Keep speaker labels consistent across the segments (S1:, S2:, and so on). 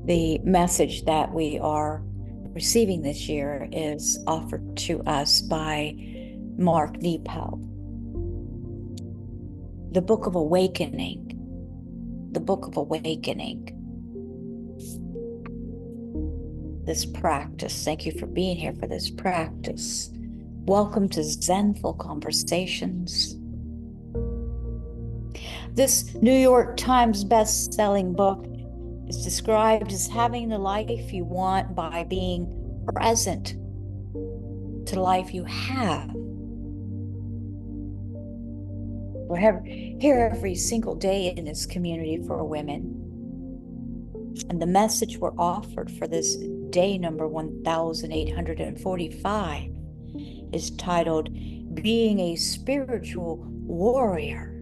S1: The message that we are receiving this year is offered to us by Mark Nepo. The Book of Awakening. The Book of Awakening. This practice. Thank you for being here for this practice. Welcome to Zenful Conversations. This New York Times best-selling book is described as having the life you want by being present to the life you have. We're here every single day in this community for women. And the message we're offered for this day number 1845 is titled Being a Spiritual Warrior.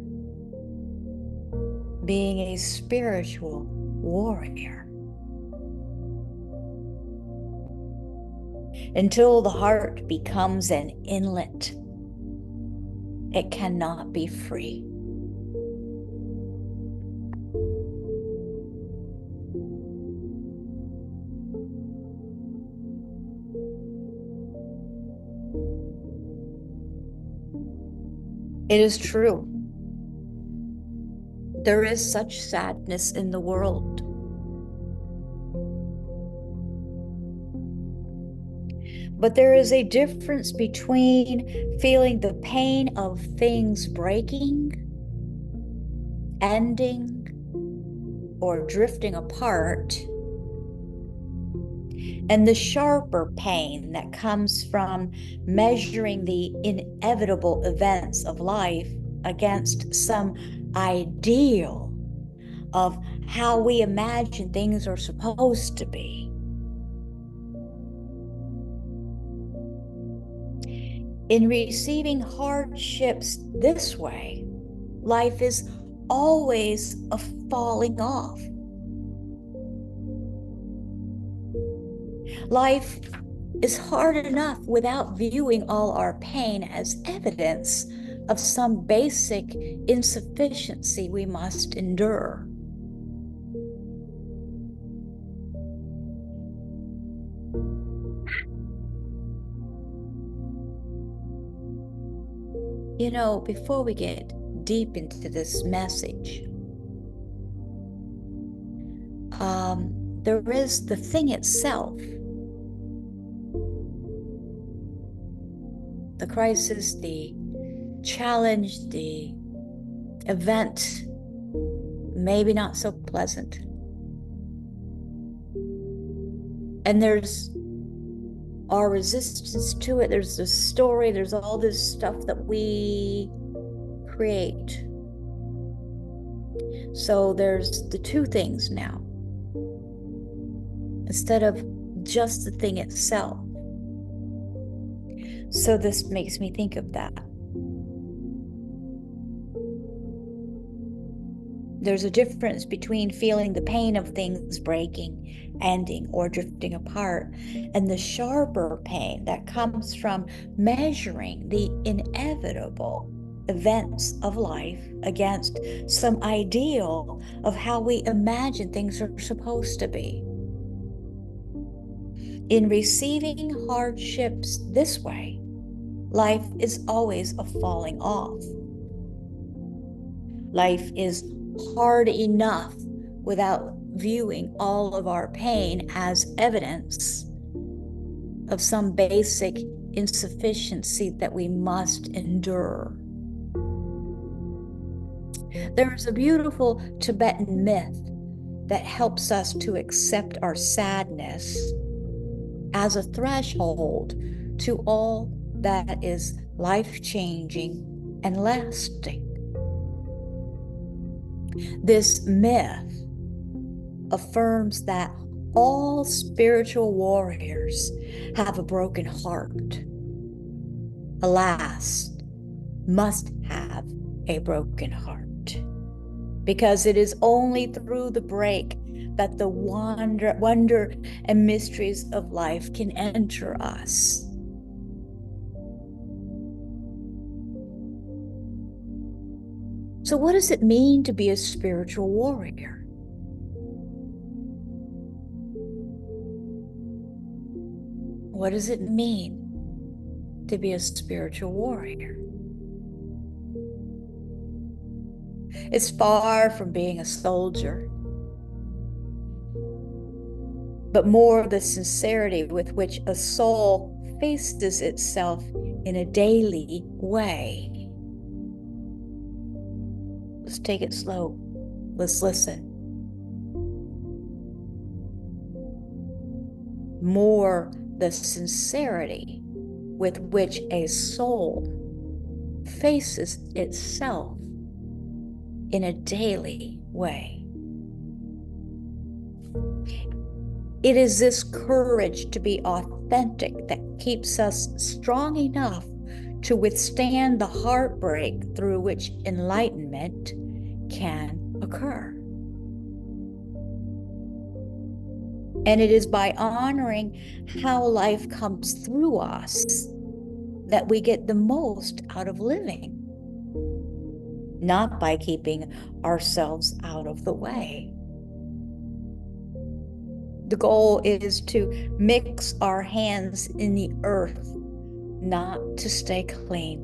S1: Being a spiritual warrior. Until the heart becomes an inlet, it cannot be free. It is true. There is such sadness in the world. But there is a difference between feeling the pain of things breaking, ending, or drifting apart, and the sharper pain that comes from measuring the inevitable events of life against some ideal of how we imagine things are supposed to be. In receiving hardships this way, life is always a falling off. Life is hard enough without viewing all our pain as evidence of some basic insufficiency we must endure. You know, before we get deep into this message, there is the thing itself. The crisis, the challenge, the event, maybe not so pleasant. And there's our resistance to it. There's the story. There's all this stuff that we create. So there's the two things now, instead of just the thing itself. So this makes me think of that. There's a difference between feeling the pain of things breaking, ending, or drifting apart, and the sharper pain that comes from measuring the inevitable events of life against some ideal of how we imagine things are supposed to be. In receiving hardships this way, life is always a falling off. Life is hard enough without viewing all of our pain as evidence of some basic insufficiency that we must endure. There is a beautiful Tibetan myth that helps us to accept our sadness as a threshold to all that is life-changing and lasting. This myth affirms that all spiritual warriors have a broken heart. Alas, must have a broken heart. Because it is only through the break that the wonder and mysteries of life can enter us. So what does it mean to be a spiritual warrior? What does it mean to be a spiritual warrior? It's far from being a soldier, but more the sincerity with which a soul faces itself in a daily way. Let's take it slow. Let's listen. More the sincerity with which a soul faces itself in a daily way. It is this courage to be authentic that keeps us strong enough to withstand the heartbreak through which enlightenment can occur. And it is by honoring how life comes through us that we get the most out of living, not by keeping ourselves out of the way. The goal is to mix our hands in the earth, not to stay clean.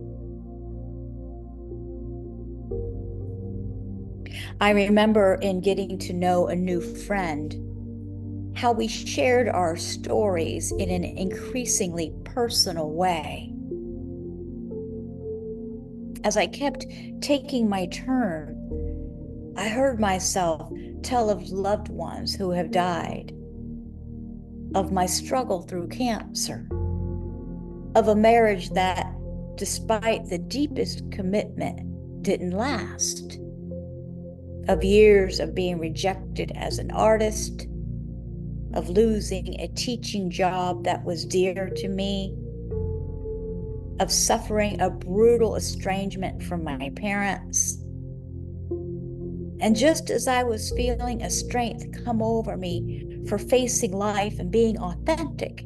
S1: I remember in getting to know a new friend, how we shared our stories in an increasingly personal way. As I kept taking my turn, I heard myself tell of loved ones who have died, of my struggle through cancer, of a marriage that, despite the deepest commitment, didn't last, of years of being rejected as an artist, of losing a teaching job that was dear to me, of suffering a brutal estrangement from my parents. And just as I was feeling a strength come over me for facing life and being authentic,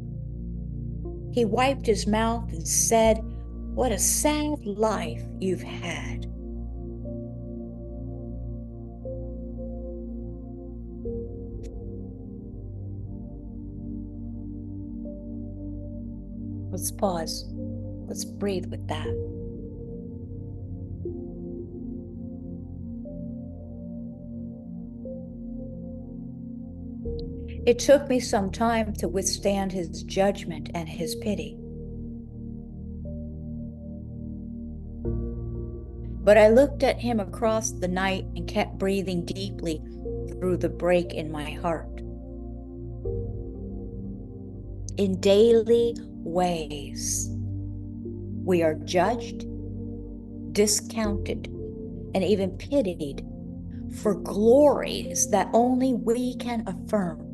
S1: he wiped his mouth and said, "What a sad life you've had." Let's pause. Let's breathe with that. It took me some time to withstand his judgment and his pity. But I looked at him across the night and kept breathing deeply through the break in my heart. In daily ways, we are judged, discounted, and even pitied for glories that only we can affirm.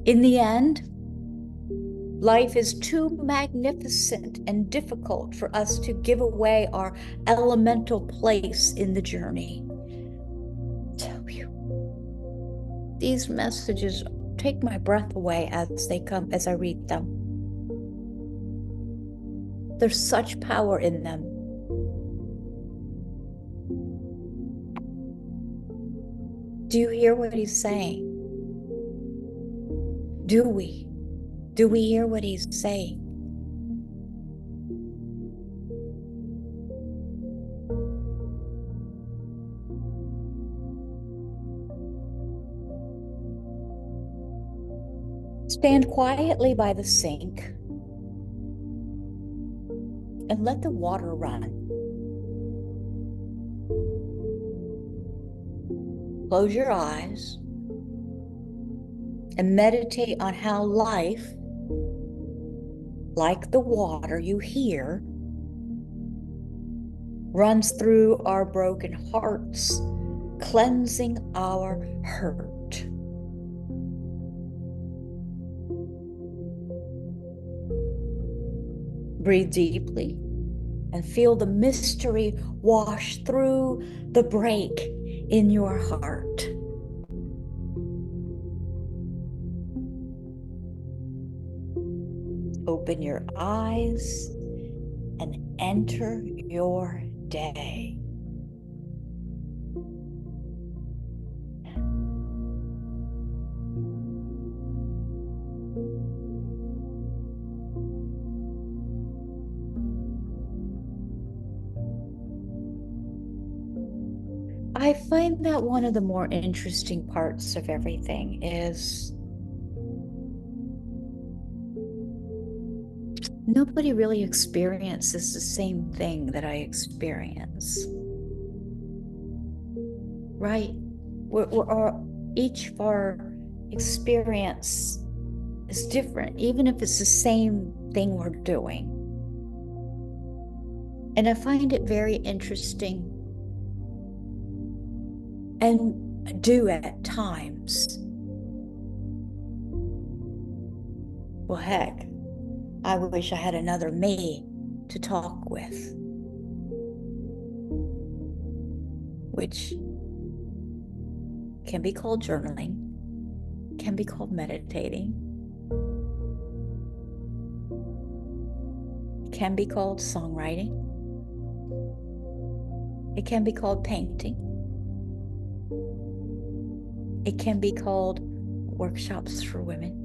S1: In the end, life is too magnificent and difficult for us to give away our elemental place in the journey. Tell you, these messages take my breath away as they come, as I read them. There's such power in them. Do you hear what he's saying? Do we? Do we hear what he's saying? Stand quietly by the sink and let the water run. Close your eyes and meditate on how life, like the water you hear, runs through our broken hearts, cleansing our hurt. Breathe deeply and feel the mystery wash through the break in your heart. Open your eyes and enter your day. I find that one of the more interesting parts of everything is nobody really experiences the same thing that I experience, right? Each of our experience is different, even if it's the same thing we're doing. And I find it very interesting and do at times. Well, heck, I wish I had another me to talk with, which can be called journaling, can be called meditating, can be called songwriting, it can be called painting, it can be called workshops for women.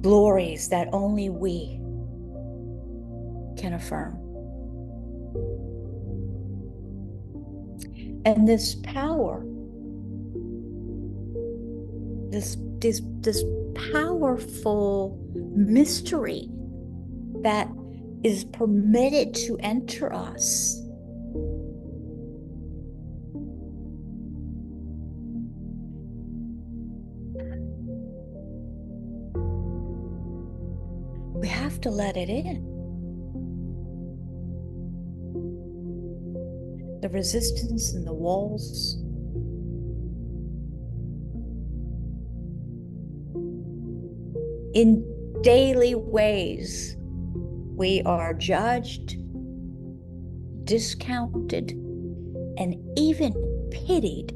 S1: Glories that only we can affirm. And this power, this powerful mystery that is permitted to enter us, we have to let it in. The resistance and the walls, in daily ways, we are judged, discounted, and even pitied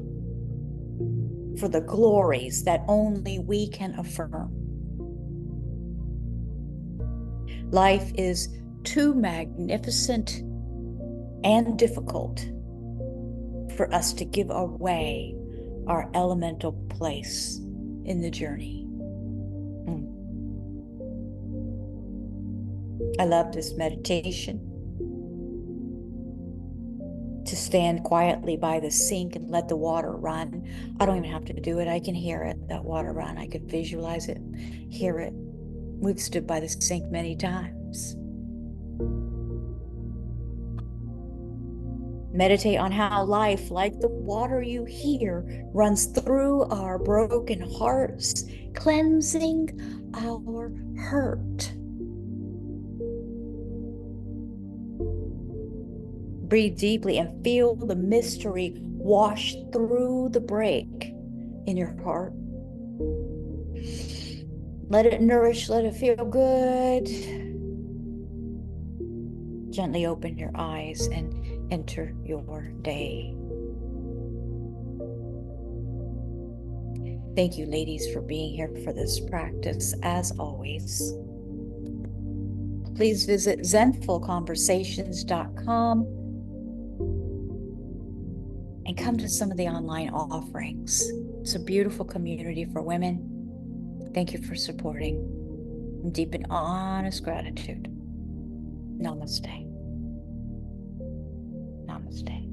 S1: for the glories that only we can affirm. Life is too magnificent and difficult for us to give away our elemental place in the journey. I love this meditation. To stand quietly by the sink and let the water run. I don't even have to do it. I can hear it, that water run. I could visualize it, hear it. We've stood by the sink many times. Meditate on how life, like the water you hear, runs through our broken hearts, cleansing our hurt. Breathe deeply and feel the mystery wash through the break in your heart. Let it nourish, let it feel good. Gently open your eyes and enter your day. Thank you, ladies, for being here for this practice, as always. Please visit zenfulconversations.com and come to some of the online offerings. It's a beautiful community for women. Thank you for supporting. Deep and honest gratitude. Namaste. Namaste.